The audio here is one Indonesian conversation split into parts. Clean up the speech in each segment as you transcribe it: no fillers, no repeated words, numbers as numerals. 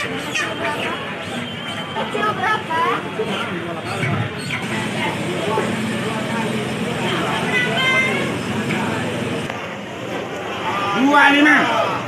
Kecil berapa? 25.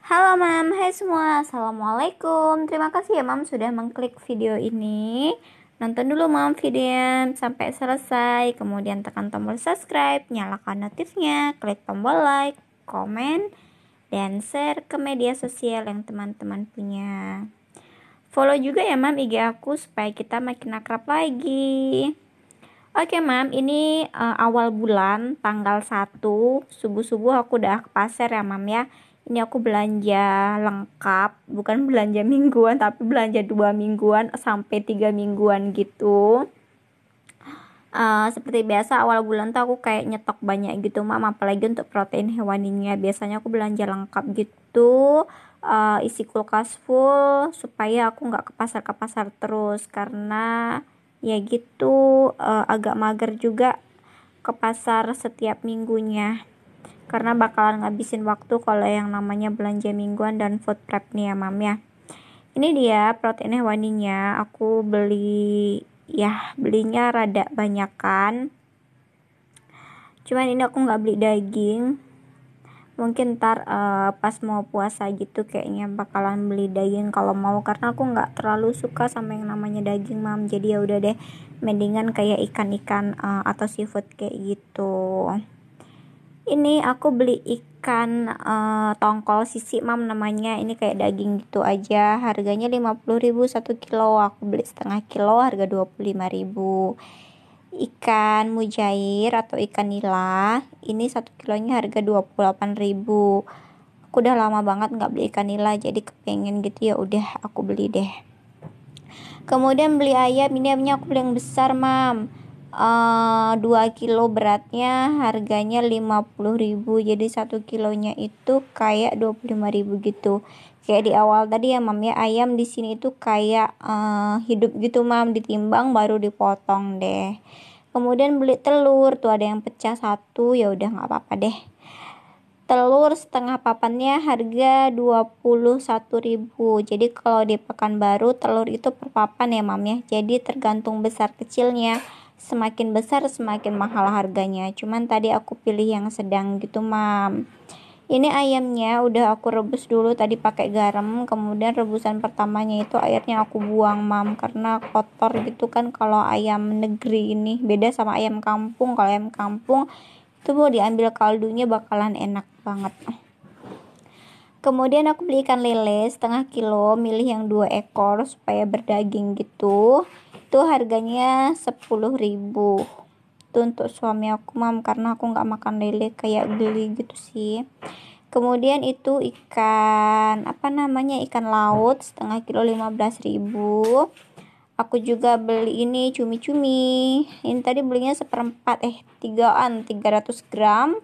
Halo Mam, hai semua, Assalamualaikum. Terima kasih ya Mam sudah mengklik video ini. Nonton dulu Mam videonya sampai selesai. Kemudian tekan tombol subscribe, nyalakan notifnya, klik tombol like, komen, dan share ke media sosial yang teman-teman punya. Follow juga ya Mam IG aku supaya kita makin akrab lagi. Oke Mam, ini awal bulan tanggal 1 subuh-subuh aku udah ke pasar ya Mam ya. Ini aku belanja lengkap, bukan belanja mingguan tapi belanja 2 mingguan sampai 3 mingguan gitu. Seperti biasa awal bulan tuh aku kayak nyetok banyak gitu Mam, apalagi untuk protein hewaninya. Biasanya aku belanja lengkap gitu, isi kulkas full supaya aku nggak ke pasar terus, karena ya gitu agak mager juga ke pasar setiap minggunya, karena bakalan ngabisin waktu kalau yang namanya belanja mingguan dan food prep nih ya Mam ya. Ini dia protein hewaninya, aku belinya rada banyakan. Cuman ini aku nggak beli daging. Mungkin ntar pas mau puasa gitu kayaknya bakalan beli daging kalau mau, karena aku nggak terlalu suka sama yang namanya daging Mam. Jadi ya udah deh, mendingan kayak ikan-ikan atau seafood kayak gitu. Ini aku beli ikan tongkol sisi Mam namanya. Ini kayak daging gitu aja. Harganya 50.000 1 kilo. Aku beli setengah kilo harga 25.000. Ikan mujair atau ikan nila, ini 1 kilonya harga 28.000. Aku udah lama banget nggak beli ikan nila, jadi kepengen gitu ya udah aku beli deh. Kemudian beli ayam, ini ayamnya aku beli yang besar Mam. 2 kilo beratnya harganya 50.000, jadi 1 kilonya itu kayak 25.000 gitu. Kayak di awal tadi ya Mam ya, ayam di sini itu kayak hidup gitu Mam, ditimbang baru dipotong deh. Kemudian beli telur, tuh ada yang pecah satu, ya udah nggak apa-apa deh. Telur setengah papannya harga 21.000. Jadi kalau di Pekanbaru telur itu per papan ya Mam ya. Jadi tergantung besar kecilnya. Semakin besar semakin mahal harganya. Cuman tadi aku pilih yang sedang gitu Mam. Ini ayamnya udah aku rebus dulu tadi pakai garam. Kemudian rebusan pertamanya itu airnya aku buang Mam, karena kotor gitu kan kalau ayam negeri ini. Beda sama ayam kampung. Kalau ayam kampung itu mau diambil kaldunya bakalan enak banget. Kemudian aku beli ikan lele setengah kilo, milih yang 2 ekor supaya berdaging gitu. Itu harganya 10.000. Itu untuk suami aku Mam, karena aku nggak makan lele kayak geli gitu sih. Kemudian itu ikan ikan laut setengah kilo 15.000. Aku juga beli ini cumi-cumi. Ini tadi belinya 300 gram.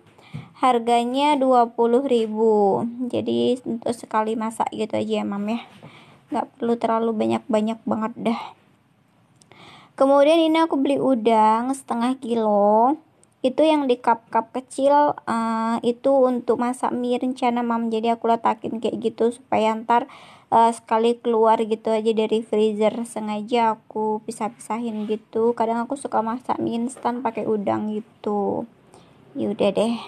Harganya 20.000. Jadi untuk sekali masak gitu aja ya mam ya, nggak perlu terlalu banyak-banyak banget dah. Kemudian ini aku beli udang setengah kilo, itu yang di cup-cup kecil, itu untuk masak mie rencana mam. Jadi aku letakin kayak gitu supaya ntar sekali keluar gitu aja dari freezer, sengaja aku pisah-pisahin gitu. Kadang aku suka masak mie instan pakai udang gitu. Yaudah deh,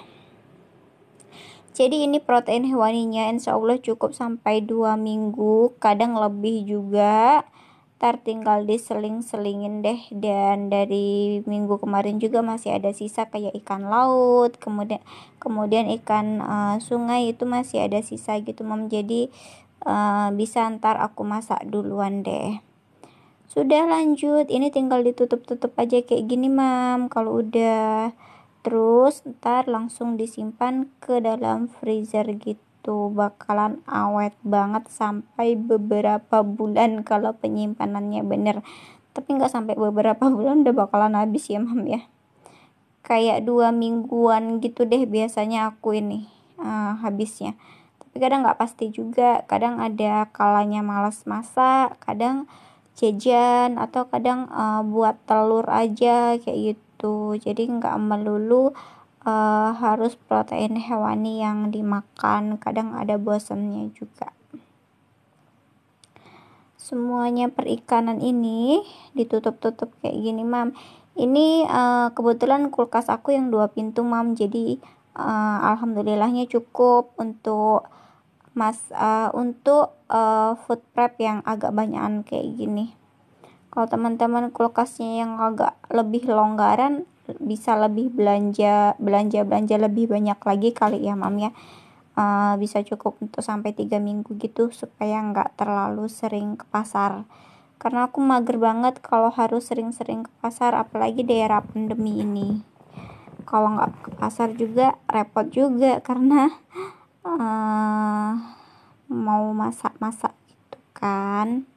jadi ini protein hewaninya insya Allah cukup sampai 2 minggu, kadang lebih juga. Ntar tinggal diseling-selingin deh. Dan dari minggu kemarin juga masih ada sisa kayak ikan laut, kemudian ikan sungai itu masih ada sisa gitu mam. Jadi bisa ntar aku masak duluan deh. Sudah lanjut, ini tinggal ditutup-tutup aja kayak gini mam kalau udah. Terus ntar langsung disimpan ke dalam freezer gitu, bakalan awet banget sampai beberapa bulan kalau penyimpanannya bener. Tapi nggak sampai beberapa bulan udah bakalan habis ya mam ya, kayak 2 mingguan gitu deh biasanya aku ini habisnya. Tapi kadang nggak pasti juga, kadang ada kalanya malas masak, kadang jajan, atau kadang buat telur aja kayak gitu. Jadi nggak melulu harus protein hewani yang dimakan, kadang ada bosannya juga. Semuanya perikanan ini ditutup-tutup kayak gini mam. Ini kebetulan kulkas aku yang 2 pintu mam, jadi alhamdulillahnya cukup untuk food prep yang agak banyakan kayak gini. Kalau teman-teman kulkasnya yang agak lebih longgaran, bisa lebih belanja lebih banyak lagi kali ya mam ya. Bisa cukup untuk sampai 3 minggu gitu, supaya nggak terlalu sering ke pasar. Karena aku mager banget kalau harus sering-sering ke pasar, apalagi daerah pandemi ini. Kalau nggak ke pasar juga repot juga, karena mau masak-masak gitu kan.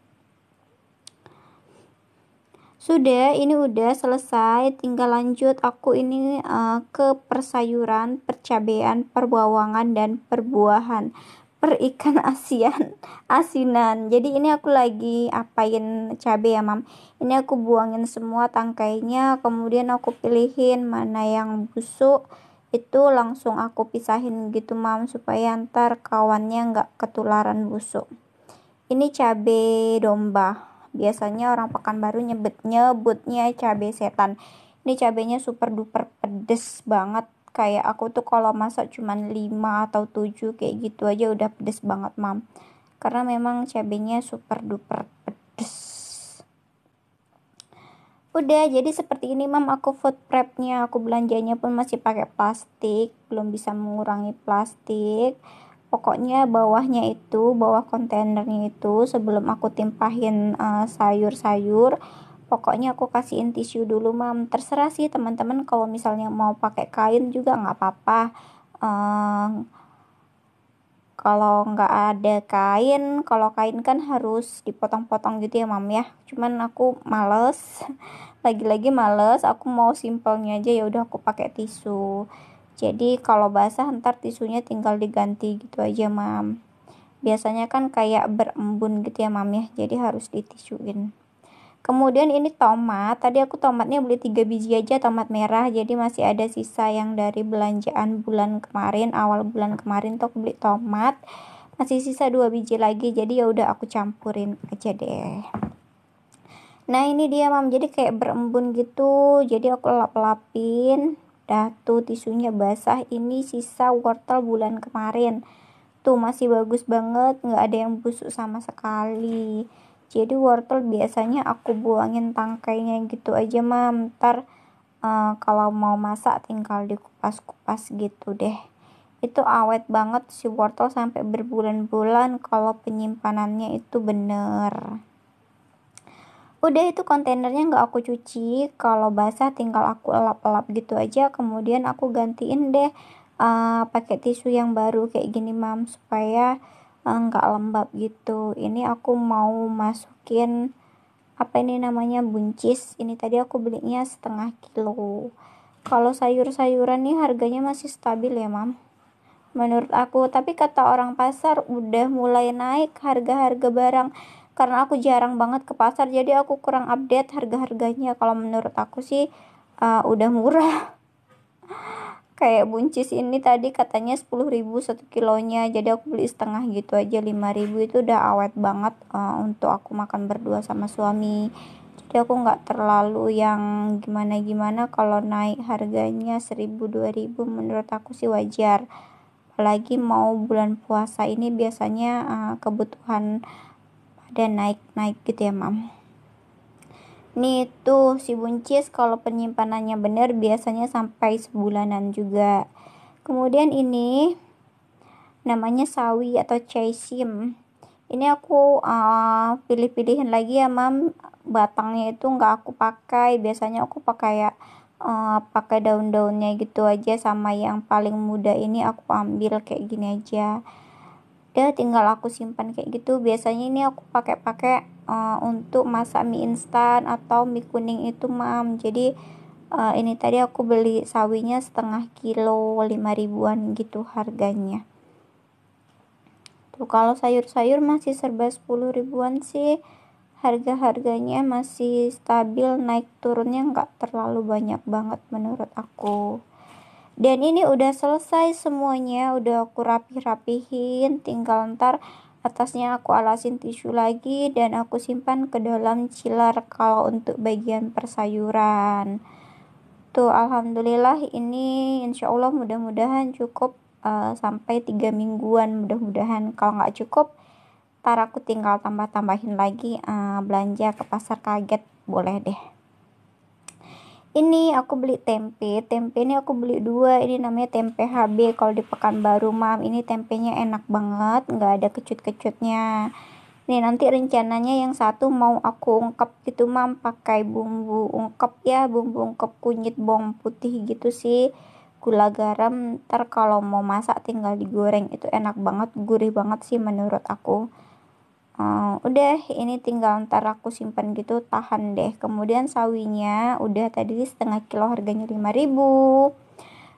Sudah, ini udah selesai, tinggal lanjut aku ini ke persayuran, percabean, perbawangan, dan perbuahan, perikan asinan. Jadi ini aku lagi apain cabe ya mam. Ini aku buangin semua tangkainya, kemudian aku pilihin mana yang busuk, itu langsung aku pisahin gitu mam, supaya ntar kawannya nggak ketularan busuk. Ini cabe domba. Biasanya orang Pekanbaru nyebutnya cabe setan. Ini cabenya super duper pedes banget. Kayak aku tuh kalau masak cuman 5 atau 7 kayak gitu aja udah pedes banget mam. Karena memang cabenya super duper pedes. Udah, jadi seperti ini mam aku food prepnya. Aku belanjanya pun masih pakai plastik, belum bisa mengurangi plastik. Pokoknya bawah kontainernya itu sebelum aku timpahin sayur-sayur, pokoknya aku kasihin tisu dulu mam. Terserah sih teman-teman, kalau misalnya mau pakai kain juga nggak apa-apa. Kalau nggak ada kain, kalau kain kan harus dipotong-potong gitu ya mam ya. Cuman aku males, lagi-lagi males, aku mau simpelnya aja, ya udah aku pakai tisu. Jadi kalau basah ntar tisunya tinggal diganti gitu aja mam. Biasanya kan kayak berembun gitu ya mam ya, jadi harus ditisuin. Kemudian ini tomat, tadi aku tomatnya beli 3 biji aja, tomat merah. Jadi masih ada sisa yang dari belanjaan bulan kemarin, awal bulan kemarin tuh aku beli tomat. Masih sisa 2 biji lagi, jadi ya udah aku campurin aja deh. Nah ini dia mam, jadi kayak berembun gitu, jadi aku lap-lapin. Dah tuh tisunya basah. Ini sisa wortel bulan kemarin, tuh masih bagus banget, nggak ada yang busuk sama sekali. Jadi wortel biasanya aku buangin tangkainya gitu aja mam. Ntar kalau mau masak tinggal dikupas-kupas gitu deh. Itu awet banget si wortel sampai berbulan-bulan kalau penyimpanannya itu bener. Udah, itu kontainernya nggak aku cuci, kalau basah tinggal aku elap-elap gitu aja, kemudian aku gantiin deh pakai tisu yang baru kayak gini mam, supaya nggak lembab gitu. Ini aku mau masukin apa ini namanya, buncis. Ini tadi aku belinya setengah kilo. Kalau sayur-sayuran nih harganya masih stabil ya mam, menurut aku. Tapi kata orang pasar udah mulai naik harga-harga barang, karena aku jarang banget ke pasar jadi aku kurang update harga-harganya. Kalau menurut aku sih udah murah. Kayak buncis ini tadi katanya 10.000 1 kilonya, jadi aku beli setengah gitu aja 5.000. Itu udah awet banget untuk aku makan berdua sama suami. Jadi aku nggak terlalu yang gimana-gimana kalau naik harganya 1.000 2.000, menurut aku sih wajar. Apalagi mau bulan puasa ini biasanya kebutuhan pada naik-naik gitu ya mam. Nih tuh si buncis kalau penyimpanannya bener biasanya sampai sebulanan juga. Kemudian ini namanya sawi atau chaisim. Ini aku pilih-pilihin lagi ya mam. Batangnya itu nggak aku pakai. Biasanya aku pakai ya pakai daun-daunnya gitu aja, sama yang paling muda ini aku ambil kayak gini aja. Udah tinggal aku simpan kayak gitu. Biasanya ini aku pakai untuk masak mie instan atau mie kuning itu mam. Jadi ini tadi aku beli sawinya setengah kilo 5.000-an gitu harganya. Tuh kalau sayur-sayur masih serba 10.000-an sih. Harga-harganya masih stabil, naik turunnya nggak terlalu banyak banget menurut aku. Dan ini udah selesai semuanya, udah aku rapih-rapihin, tinggal ntar atasnya aku alasin tisu lagi dan aku simpan ke dalam chiller kalau untuk bagian persayuran. Tuh alhamdulillah ini insya Allah mudah-mudahan cukup sampai 3 mingguan mudah-mudahan. Kalau nggak cukup ntar aku tinggal tambah-tambahin lagi belanja ke pasar kaget, boleh deh. Ini aku beli tempe ini aku beli 2. Ini namanya tempe HB kalau di Pekanbaru mam. Ini tempenya enak banget, nggak ada kecut-kecutnya. Nih nanti rencananya yang satu mau aku ungkep gitu mam, pakai bumbu ungkep ya, bumbu ungkep kunyit bawang putih gitu sih, gula garam. Ntar kalau mau masak tinggal digoreng, itu enak banget, gurih banget sih menurut aku. Udah ini tinggal ntar aku simpan gitu, tahan deh. Kemudian sawinya udah tadi setengah kilo harganya 5.000.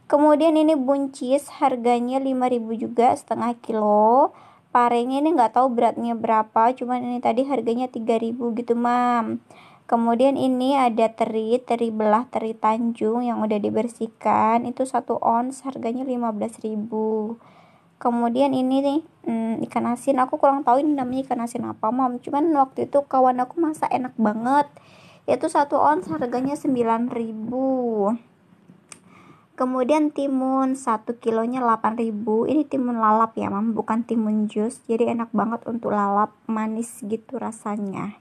Kemudian ini buncis harganya 5.000 juga setengah kilo. Parenya ini nggak tahu beratnya berapa, cuman ini tadi harganya 3.000 gitu mam. Kemudian ini ada teri belah, teri Tanjung yang udah dibersihkan, itu 1 ons harganya 15.000. Kemudian ini nih ikan asin, aku kurang tahu ini namanya ikan asin apa mam, cuman waktu itu kawan aku masak enak banget, yaitu 1 ons harganya 9.000. Kemudian timun 1 kilonya 8.000. Ini timun lalap ya mam, bukan timun jus, jadi enak banget untuk lalap, manis gitu rasanya.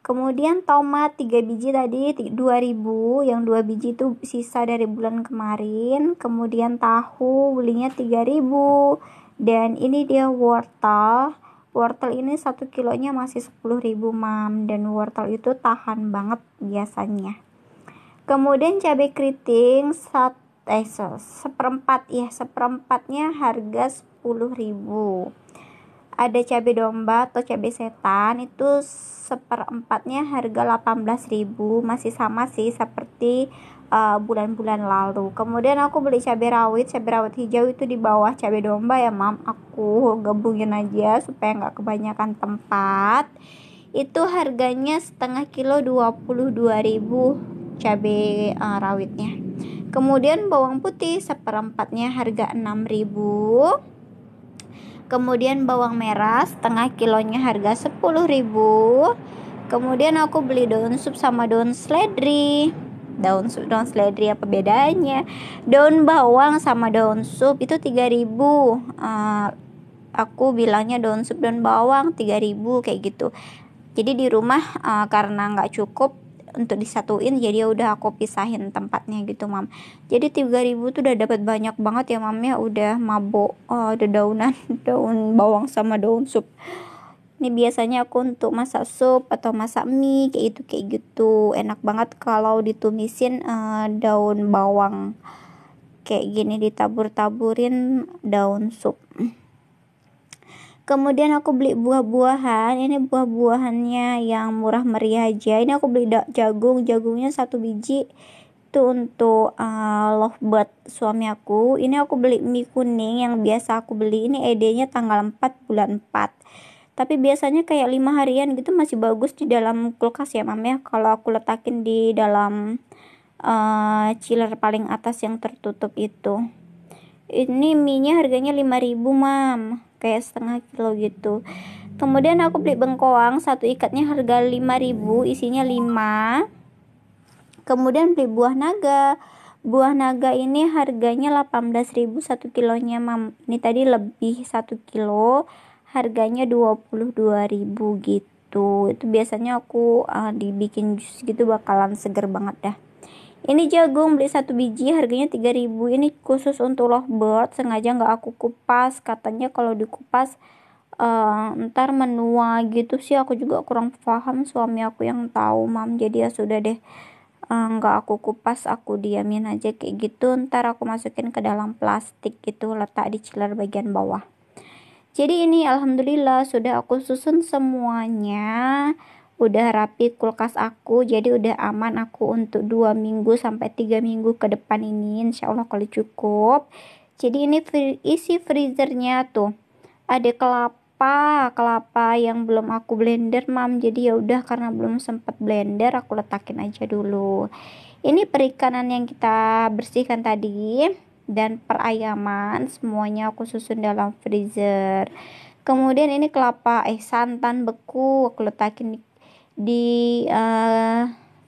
Kemudian tomat 3 biji tadi 2.000, yang 2 biji itu sisa dari bulan kemarin. Kemudian tahu belinya 3.000. Dan ini dia wortel ini 1 kilonya masih 10.000 mam, dan wortel itu tahan banget biasanya. Kemudian cabai keriting seperempatnya harga 10.000. Ada cabai domba atau cabai setan itu seperempatnya harga 18.000, masih sama sih seperti bulan-bulan lalu. Kemudian aku beli cabai rawit hijau itu di bawah cabai domba ya mam, aku gabungin aja supaya nggak kebanyakan tempat. Itu harganya setengah kilo 22.000 cabai rawitnya. Kemudian bawang putih seperempatnya harga 6.000. Kemudian bawang merah setengah kilonya harga 10.000. Kemudian aku beli daun sup sama daun seledri. Daun seledri apa bedanya? Daun bawang sama daun sup itu 3.000. Aku bilangnya daun sup daun bawang 3.000 kayak gitu. Jadi di rumah karena nggak cukup untuk disatuin, jadi udah aku pisahin tempatnya gitu mam. Jadi 3.000 tuh udah dapat banyak banget ya mam ya, udah mabok ada daun bawang sama daun sup. Ini biasanya aku untuk masak sup atau masak mie kayak gitu enak banget kalau ditumisin daun bawang kayak gini, ditabur-taburin daun sup. Kemudian aku beli buah-buahan. Ini buah-buahannya yang murah meriah aja. Ini aku beli jagungnya 1 biji Itu untuk lovebird suami aku. Ini aku beli mie kuning yang biasa aku beli. Ini ED-nya tanggal 4 bulan 4. Tapi biasanya kayak 5 harian gitu masih bagus di dalam kulkas ya mam ya. Kalau aku letakin di dalam chiller paling atas yang tertutup itu. Ini mie-nya harganya 5.000 mam. Kayak setengah kilo gitu. Kemudian aku beli bengkoang, satu ikatnya harga 5.000, isinya 5. Kemudian beli buah naga. Buah naga ini harganya 18.000 1 kilonya mam. Ini tadi lebih 1 kilo, harganya 22.000 gitu. Itu biasanya aku dibikin jus gitu bakalan seger banget dah. Ini jagung beli 1 biji harganya 3.000. Ini khusus untuk lovebird, sengaja nggak aku kupas. Katanya kalau dikupas ntar menua gitu sih, aku juga kurang paham, suami aku yang tahu mam. Jadi ya sudah deh, nggak aku kupas, aku diamin aja kayak gitu. Ntar aku masukin ke dalam plastik gitu, letak di chiller bagian bawah. Jadi ini alhamdulillah sudah aku susun semuanya, udah rapi kulkas aku, jadi udah aman aku untuk 2 minggu sampai 3 minggu ke depan ini, insya Allah kalau cukup. Jadi ini isi freezernya tuh ada kelapa yang belum aku blender mam. Jadi ya udah, karena belum sempat blender aku letakin aja dulu. Ini perikanan yang kita bersihkan tadi dan perayaman semuanya aku susun dalam freezer. Kemudian ini santan beku aku letakin di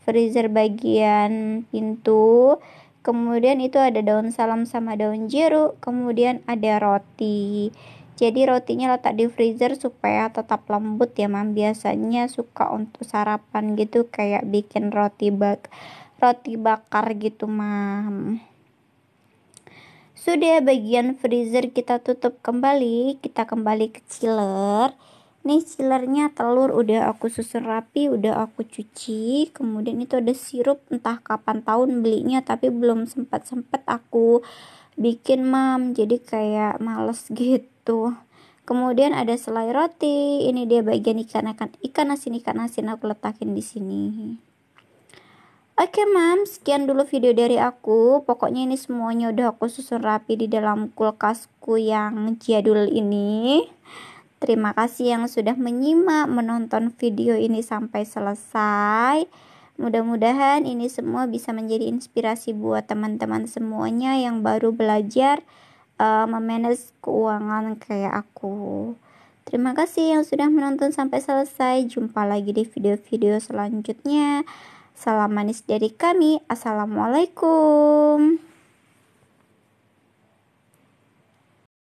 freezer bagian pintu. Kemudian itu ada daun salam sama daun jeruk. Kemudian ada roti. Jadi rotinya letak di freezer supaya tetap lembut ya mam. Biasanya suka untuk sarapan gitu, kayak bikin roti bakar gitu mam. Sudah bagian freezer kita tutup kembali, kita kembali ke chiller. Nih chillernya telur udah aku susun rapi, udah aku cuci. Kemudian itu ada sirup, entah kapan tahun belinya tapi belum sempat aku bikin mam, jadi kayak males gitu. Kemudian ada selai roti, ini dia bagian ikan asin aku letakin di sini. Oke mam, sekian dulu video dari aku. Pokoknya ini semuanya udah aku susun rapi di dalam kulkasku yang jadul ini. Terima kasih yang sudah menyimak, menonton video ini sampai selesai. Mudah-mudahan ini semua bisa menjadi inspirasi buat teman-teman semuanya yang baru belajar memanage keuangan kayak aku. Terima kasih yang sudah menonton sampai selesai. Jumpa lagi di video-video selanjutnya. Salam manis dari kami. Assalamualaikum.